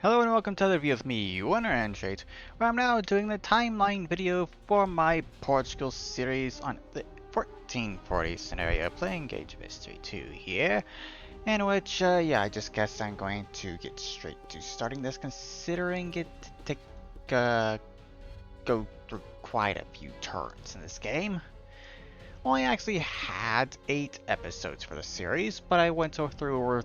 Hello and welcome to another review of me, Winner and Shade, where I'm now doing the timeline video for my Portugal series on the 1440 scenario playing Age of History 2 here, in which, I just guess I'm going to get straight to starting this, considering it to go through quite a few turns in this game. Only actually had 8 episodes for the series, but I went through over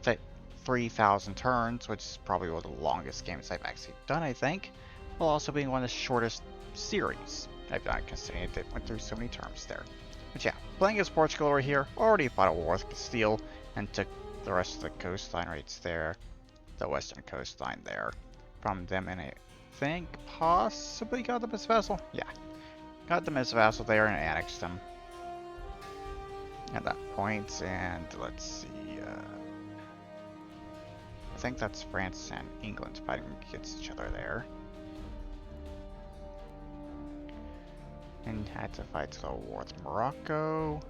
3,000 turns, which is probably one of the longest games I've actually done, I think, while also being one of the shortest series I've done, considering it went through so many terms there. But yeah, playing as Portugal over here, already fought a war with Castile, and took the rest of the coastline right there, the western coastline there, from them, and I think possibly got them as vassal? Yeah, got them as vassal there and annexed them at that point, and let's see, I think that's France and England fighting against each other there. And had to fight a little war with Morocco.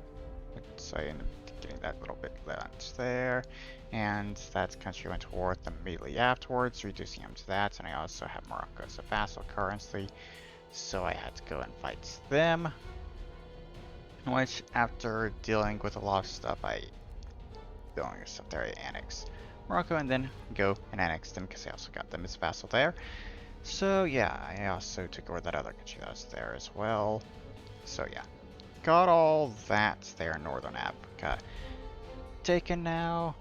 So I ended up getting that little bit lunch there. And that country went to war with them immediately afterwards, reducing them to that. And I also have Morocco as a vassal currency, so I had to go and fight them. Which, after dealing with a lot of stuff, I annexed Morocco and then go and annex them because I also got them as vassal there. So yeah, I also took over that other country that was there as well. So yeah, got all that there in Northern Africa taken now.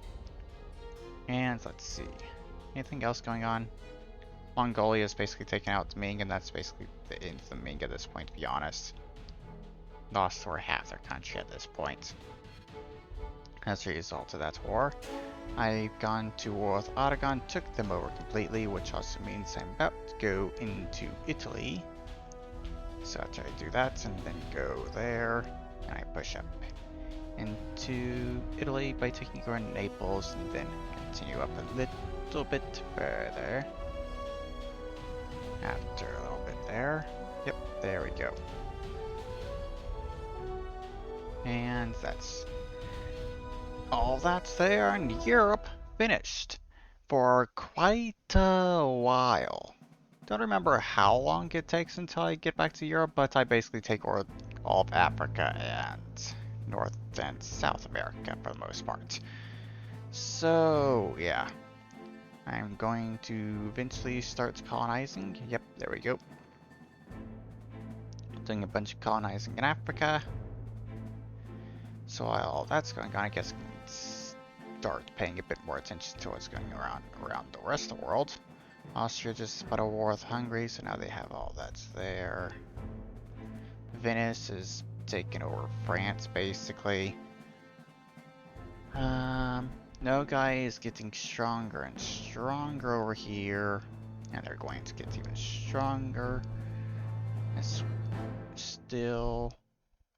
And let's see, anything else going on? Mongolia is basically taking out Ming, and that's basically the end of the Ming at this point, to be honest. Lost over half their country at this point as a result of that war. I've gone to war with Aragon, took them over completely, which also means I'm about to go into Italy. So after I do that, and then go there, and I push up into Italy by taking over Naples, and then continue up a little bit further. After a little bit there. Yep, there we go. And that's all that's there in Europe finished for quite a while. Don't remember how long it takes until I get back to Europe, but I basically take over all of Africa and North and South America for the most part. So yeah, I'm going to eventually start colonizing. Yep, there we go. Doing a bunch of colonizing in Africa. So while that's going on, I guess I can start paying a bit more attention to what's going around the rest of the world. Austria just fought a war with Hungary, so now they have all that's there. Venice is taking over France, basically. Nogai is getting stronger and stronger over here, and they're going to get even stronger. It's still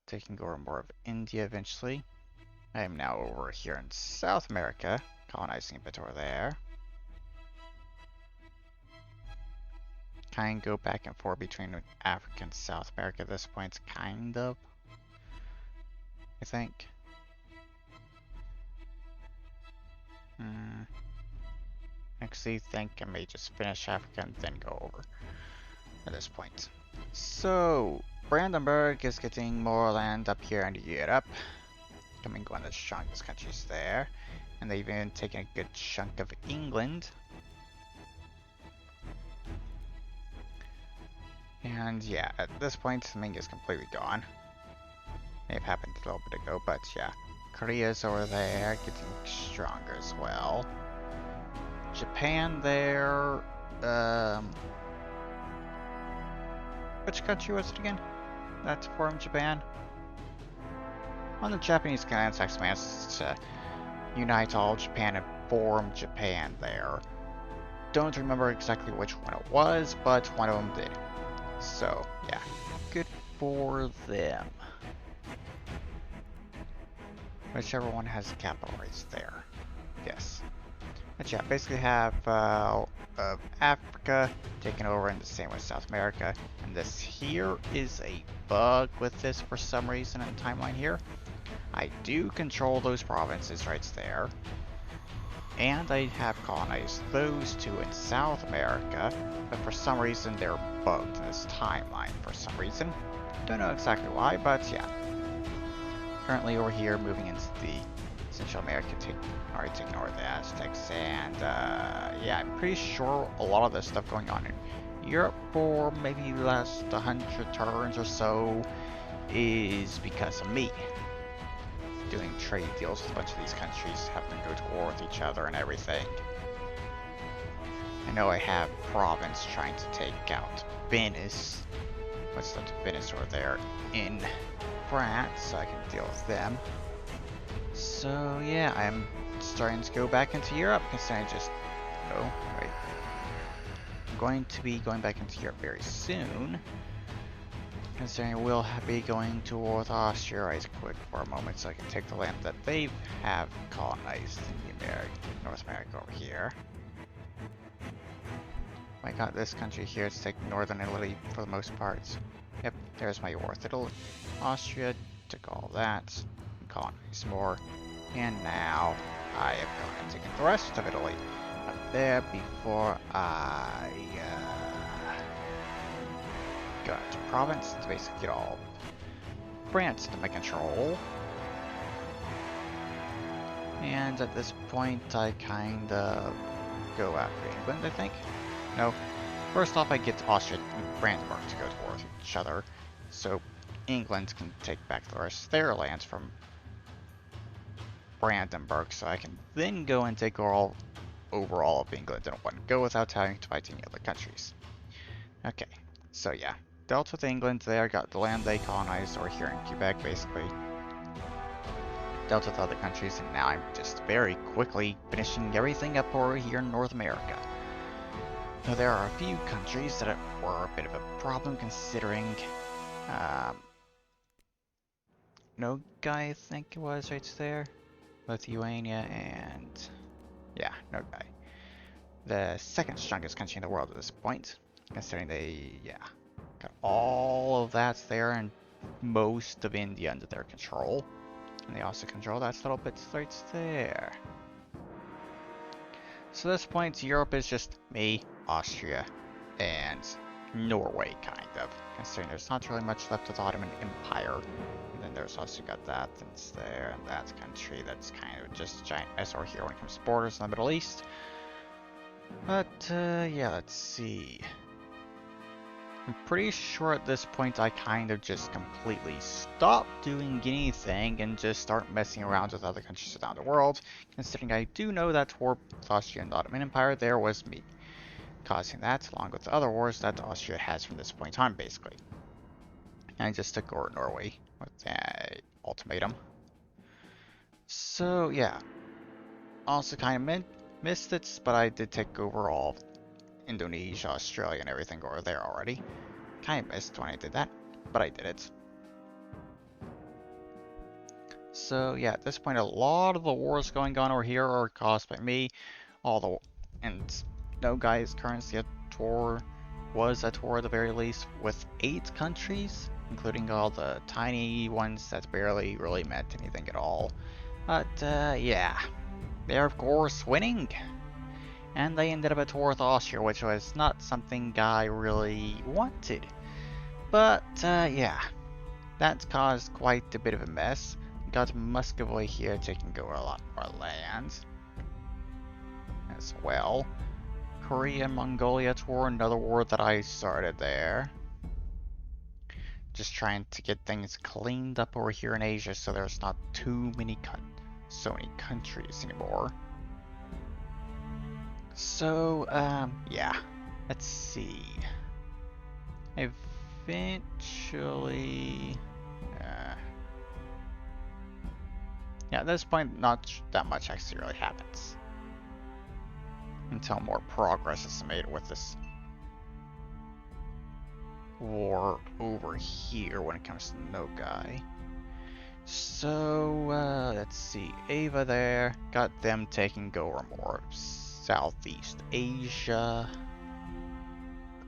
taking over more of India eventually. I am now over here in South America, colonizing a bit over there. Kind of go back and forth between Africa and South America at this point, kind of, I think. Actually, think I may just finish Africa and then go over at this point. So, Brandenburg is getting more land up here in Europe, becoming one of the strongest countries there, and they've even taken a good chunk of England. And yeah, at this point, Ming is completely gone. May have happened a little bit ago, but yeah, Korea's over there, getting stronger as well. Japan there, which country was it again that formed Japan? One of the Japanese clans actually managed to unite all Japan and form Japan there. Don't remember exactly which one it was, but one of them did. So, yeah, good for them. Whichever one has the capital right there. Yes. But yeah, basically have Africa taken over, and the same with South America. And this here is a bug with this for some reason in the timeline here. I do control those provinces right there. And I have colonized those two in South America, but for some reason they're bugged in this timeline for some reason. Don't know exactly why, but yeah. Currently over here, moving into the Central America, already taking over the Aztecs, and yeah, I'm pretty sure a lot of this stuff going on in Europe for maybe the last 100 turns or so is because of me. Doing trade deals with a bunch of these countries, having them go to war with each other and everything. I know I have province trying to take out Venice. What's left of Venice over there in France, so I can deal with them. So yeah, I'm starting to go back into Europe, considering I just... Oh, right. I'm going to be going back into Europe very soon. Considering I will be going to war with Austria right quick for a moment so I can take the land that they have colonized in the North America over here. I got this country here to take northern Italy for the most part. Yep, there's my war with Italy. Austria took all that, colonized more, and now I have gone and taken the rest of Italy up there before I got to province to basically get all France under my control. And at this point I kinda go after England, I think. No. First off I get Austria and Brandenburg to go to war with each other, so England can take back the rest of their lands from Brandenburg, so I can then go and take over all of England in one go without having to fight any other countries. Okay, so yeah. Dealt with England there, got the land they colonized over here in Quebec, basically. Dealt with other countries, and now I'm just very quickly finishing everything up over here in North America. Now there are a few countries that were a bit of a problem considering, no guy I think it was right there, Lithuania and, yeah, no guy. The second strongest country in the world at this point, considering they, yeah. Got all of that there and most of India under their control. And they also control that little bit right there. So at this point, Europe is just me, Austria, and Norway, kind of. Considering there's not really much left of the Ottoman Empire. And then there's also got that that's there, and that country that's kind of just a giant mess over here when it comes to borders in the Middle East. But, yeah, let's see. I'm pretty sure at this point I kind of just completely stopped doing anything and just start messing around with other countries around the world, considering I do know that war with Austria and the Ottoman Empire there was me causing that, along with the other wars that Austria has from this point on, basically. And I just took over Norway with the ultimatum. So yeah, also kind of missed it, but I did take over all of Indonesia, Australia, and everything over there already. Kind of missed when I did that, but I did it. So yeah, at this point, a lot of the wars going on over here are caused by me. And no guy is currently at war, was at war at the very least with 8 countries, including all the tiny ones that barely really meant anything at all. But yeah, they're of course winning. And they ended up at war with Austria, which was not something I really wanted. But, yeah, that's caused quite a bit of a mess. Got Muscovy here taking over a lot more land as well. Korea and Mongolia at war, another war that I started there. Just trying to get things cleaned up over here in Asia so there's not too many so many countries anymore. So, yeah, let's see. Eventually, yeah, at this point, not that much actually really happens. Until more progress is made with this war over here when it comes to Nogai. So, let's see, Ava there, got them taking over more Southeast Asia.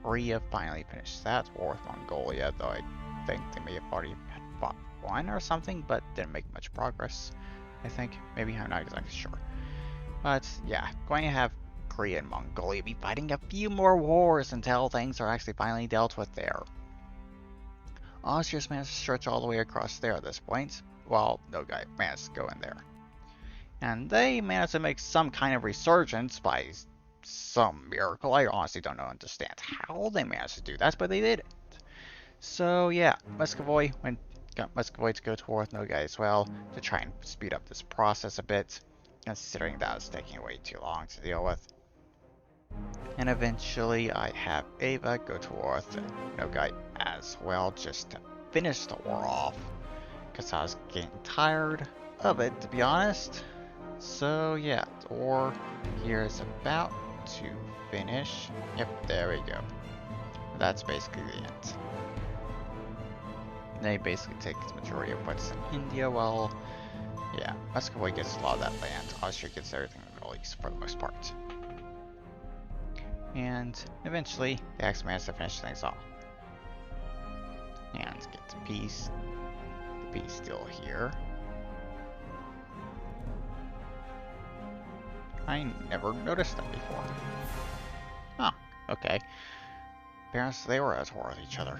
Korea finally finished that war with Mongolia, though I think they may have already had fought one or something, but didn't make much progress. I think, maybe, I'm not exactly sure. But yeah, going to have Korea and Mongolia be fighting a few more wars until things are actually finally dealt with there. Austria's managed to stretch all the way across there at this point, while no guy managed to go in there. And they managed to make some kind of resurgence by some miracle. I honestly don't understand how they managed to do that, but they did it. So yeah, Muscovy got Muscovy to go to war with Nogai as well, to try and speed up this process a bit, considering that was taking way too long to deal with. And eventually I have Ava go to war with Nogai as well, just to finish the war off, because I was getting tired of it, to be honest. So yeah, the war here is about to finish. Yep, there we go. That's basically the end. They basically take the majority of what's in India, while, yeah, Muscovy gets a lot of that land. Austria gets everything in the Middle East for the most part. And eventually, they actually manage to finish things off. And get to peace. The peace still here. I never noticed that before. Oh, okay. Apparently they were at war with each other.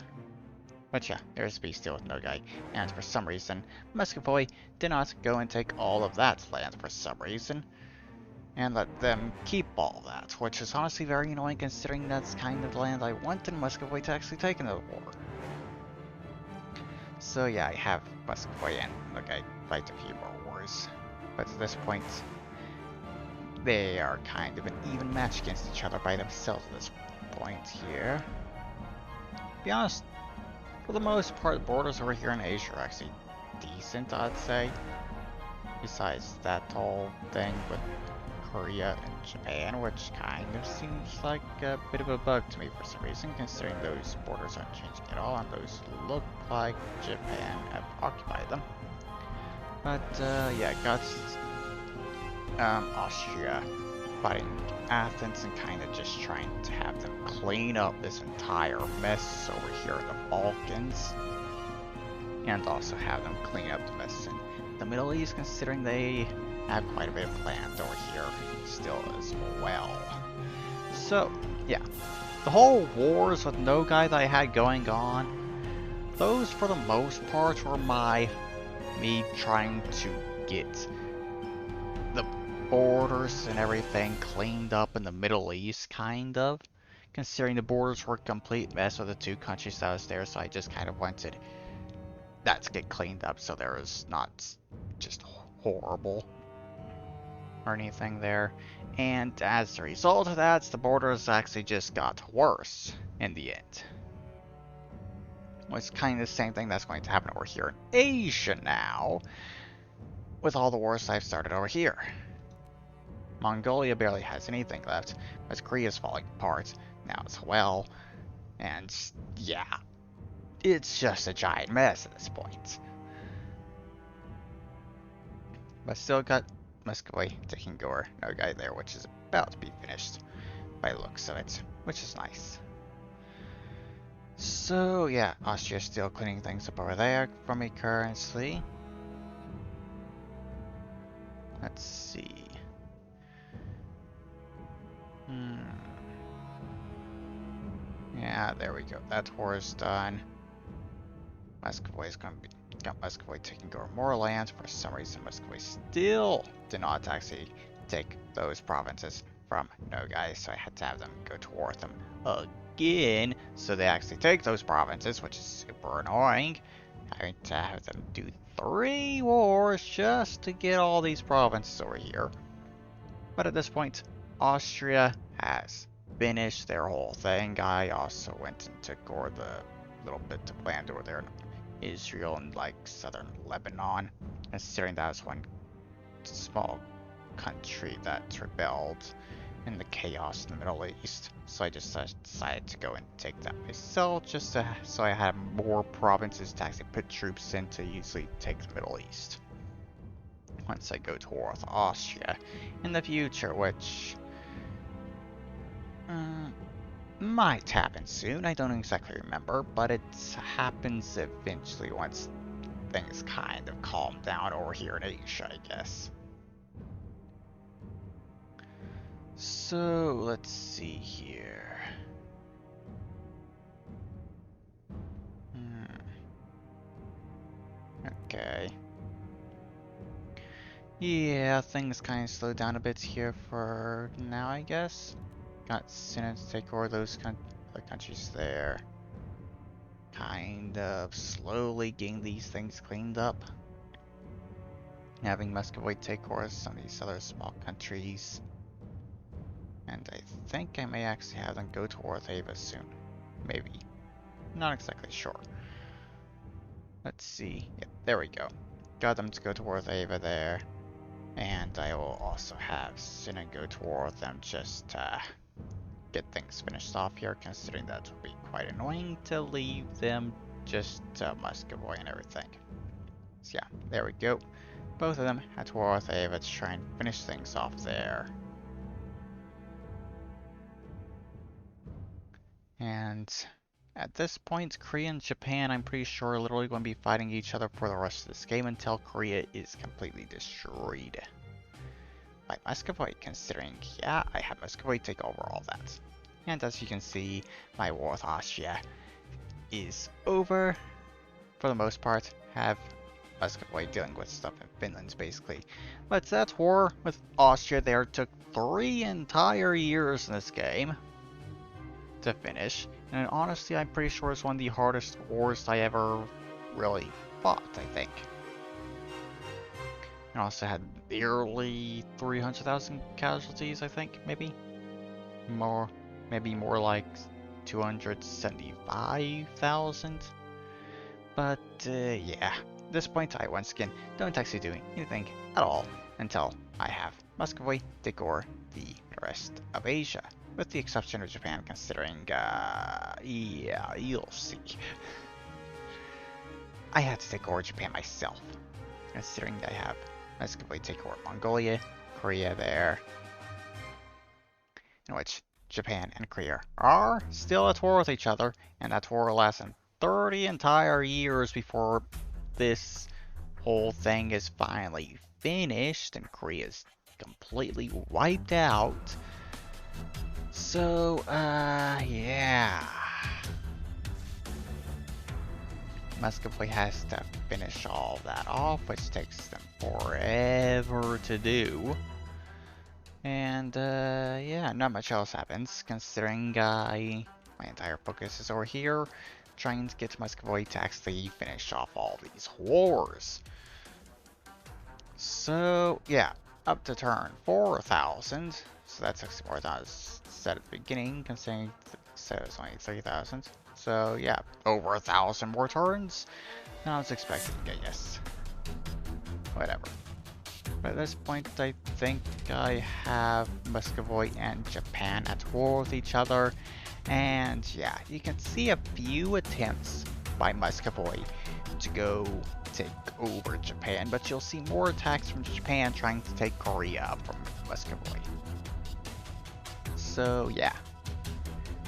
But yeah, there's the peace deal with Nogai, and for some reason, Muscovy did not go and take all of that land for some reason, and let them keep all that, which is honestly very annoying considering that's kind of the land I wanted Muscovy to actually take in the war. So yeah, I have Muscovy and Nogai fight a few more wars, but at this point, they are kind of an even match against each other by themselves at this point here. To be honest, for the most part, the borders over here in Asia are actually decent, I'd say. Besides that whole thing with Korea and Japan, which kind of seems like a bit of a bug to me for some reason, considering those borders aren't changing at all, and those look like Japan have occupied them. But yeah, got Austria fighting Athens and kind of just trying to have them clean up this entire mess over here in the Balkans, and also have them clean up the mess in the Middle East, considering they have quite a bit of land over here still as well. So yeah, the whole wars with Nogai that I had going on, those for the most part were me trying to get the borders and everything cleaned up in the Middle East, kind of. Considering the borders were a complete mess with the two countries that was there, so I just kind of wanted that to get cleaned up so there was not just horrible or anything there. And as a result of that, the borders actually just got worse in the end. It's kind of the same thing that's going to happen over here in Asia now, with all the wars I've started over here. Mongolia barely has anything left, but Korea's falling apart now as well, and yeah, it's just a giant mess at this point. But still got Muscovy taking over Nogai there, which is about to be finished by the looks of it, which is nice. So yeah, Austria's still cleaning things up over there for me currently. Let's see. Yeah, there we go. That war is done. Muscovy is going to be got Muscovy taking over more land. For some reason, Muscovy still did not actually take those provinces from Nogai, so I had to have them go to war with them again. So they actually take those provinces, which is super annoying. Having to have them do 3 wars just to get all these provinces over here. But at this point, Austria has finished their whole thing. I also went and took over the little bit of land over there in Israel and like southern Lebanon, considering that was one small country that rebelled in the chaos in the Middle East. So I just decided to go and take that myself, just so I had more provinces to actually put troops in to easily take the Middle East once I go to war with Austria in the future, which might happen soon. I don't exactly remember, but it happens eventually once things kind of calm down over here in Asia, I guess. So let's see here. Okay. Yeah, things kind of slowed down a bit here for now, I guess. Got Senate to take over those other countries there. Kind of slowly getting these things cleaned up. Having Muscovy take over some of these other small countries. And I think I may actually have them go towards Ava soon. Maybe. Not exactly sure. Let's see. Yep, there we go. Got them to go towards Ava there. And I will also have Sinna go toward them just to get things finished off here, considering that would be quite annoying to leave them just to Muscovy and everything. So yeah, there we go. Both of them head towards Ava to try and finish things off there. And at this point, Korea and Japan, I'm pretty sure, are literally going to be fighting each other for the rest of this game until Korea is completely destroyed by Muscovy, considering, yeah, I had Muscovy take over all that. And as you can see, my war with Austria is over, for the most part. Have Muscovy dealing with stuff in Finland, basically. But that war with Austria there took 3 entire years in this game to finish, and honestly, I'm pretty sure it's one of the hardest wars I ever really fought, I think. And also had nearly 300,000 casualties, I think, maybe? Maybe more like 275,000? But, yeah. At this point, I once again don't actually do anything at all until I have Muscovy take over the rest of Asia. With the exception of Japan, considering, yeah, you'll see. I had to take over Japan myself, considering I have Muscovy take over Mongolia, Korea there, in which Japan and Korea are still at war with each other, and that war lasted 30 entire years before this whole thing is finally finished, and Korea's completely wiped out. So, yeah. Muscovy has to finish all that off, which takes them forever to do. And, yeah, not much else happens, considering, my entire focus is over here, trying to get Muscovy to actually finish off all these wars. So, yeah, up to turn 4,000, so that's actually more than I said at the beginning, considering it was only 3,000. So yeah, over 1,000 more turns than I was expecting, I guess. Whatever. But at this point, I think I have Muscovy and Japan at war with each other. And yeah, you can see a few attempts by Muscovy to go take over Japan, but you'll see more attacks from Japan trying to take Korea from Muscovy. So yeah,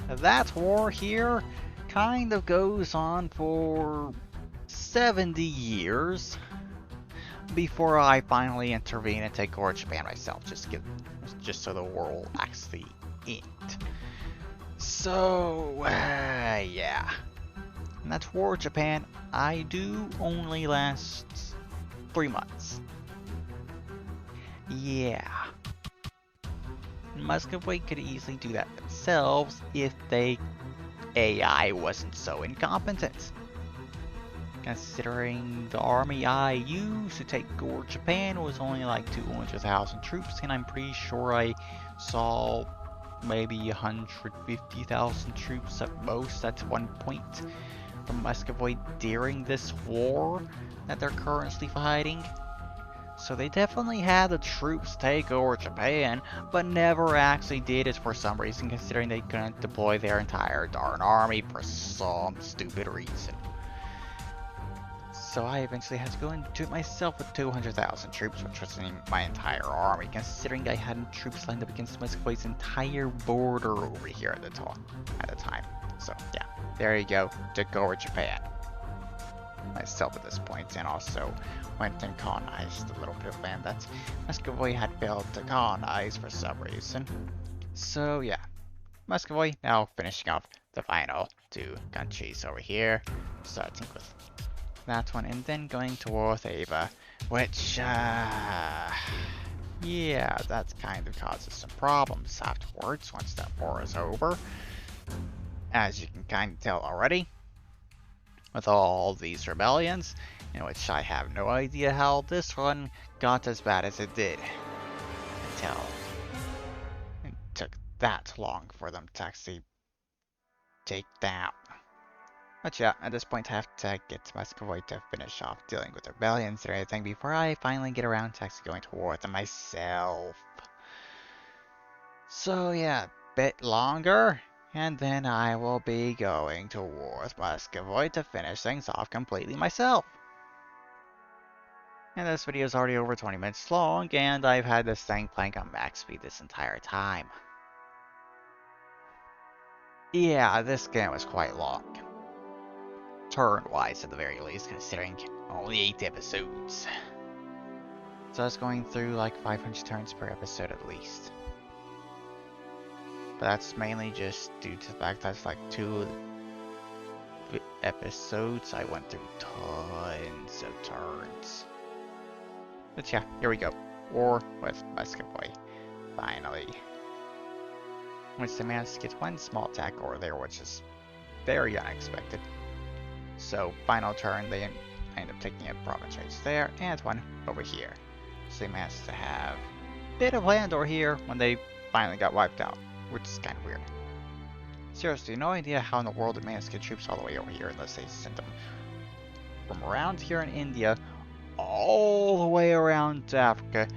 that war here kind of goes on for 70 years before I finally intervene and take over Japan myself, just so the war will actually end. So yeah, and that war with Japan I do only last 3 months. Yeah. Muscovy could easily do that themselves if AI wasn't so incompetent. Considering the army I used to take over Japan was only like 200,000 troops, and I'm pretty sure I saw maybe 150,000 troops at most at one point from Muscovy during this war that they're currently fighting. So they definitely had the troops take over Japan, but never actually did it for some reason, considering they couldn't deploy their entire darn army for some stupid reason. So I eventually had to go and do it myself with 200,000 troops, which was my entire army, considering I had troops lined up against Muscovy's entire border over here at the time. So yeah, there you go, took over Japan. myself at this point, and also went and colonized the little bit of land that Muscovy had failed to colonize for some reason. So yeah, Muscovy now finishing off the final two countries over here, starting with that one, and then going to war with Ava, which, yeah, that kind of causes some problems afterwards once that war is over. As you can kind of tell already, with all these rebellions, in which I have no idea how this one got as bad as it did. Until it took that long for them to actually take down. But yeah, at this point I have to get to Muscovy to finish off dealing with rebellions and everything before I finally get around to actually going to war with them myself. So yeah, bit longer, and then I will be going to war with Muscovy to finish things off completely myself. And this video is already over 20 minutes long, and I've had this thing playing on max speed this entire time. Yeah, this game was quite long. Turn-wise, at the very least, considering only 8 episodes. So I was going through like 500 turns per episode at least. But that's mainly just due to the fact that's like 2 episodes. I went through tons of turns. But yeah, here we go. War with Muscovy. Finally. Which they managed to get one small attack over there, which is very unexpected. So, final turn, they end up taking a province right there, and one over here. So they managed to have a bit of land over here when they finally got wiped out, which is kind of weird. Seriously, no idea how in the world they managed to get troops all the way over here unless they sent them from around here in India all the way around to Africa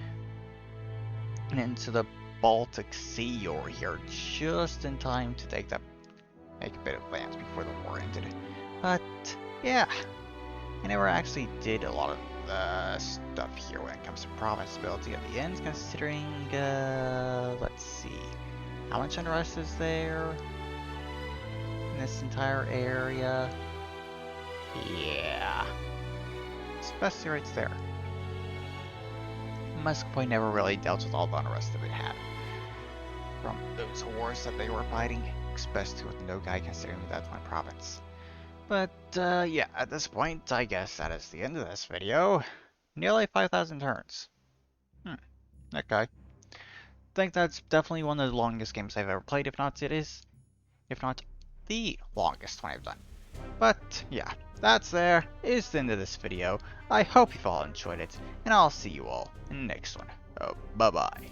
and into the Baltic Sea over here just in time to make a bit of land before the war ended. But yeah, I never actually did a lot of stuff here when it comes to province building at the end, considering, let's see, how much unrest is there in this entire area? Yeah, especially right there. Muscovy never really dealt with all the unrest that it had from those wars that they were fighting, especially with Nogai, considering that's my province. But yeah, at this point, I guess that is the end of this video. Nearly 5,000 turns. Okay. Think that's definitely one of the longest games I've ever played, if not the longest one I've done. But yeah, that's the end of this video. I hope you've all enjoyed it, and I'll see you all in the next one. Bye-bye.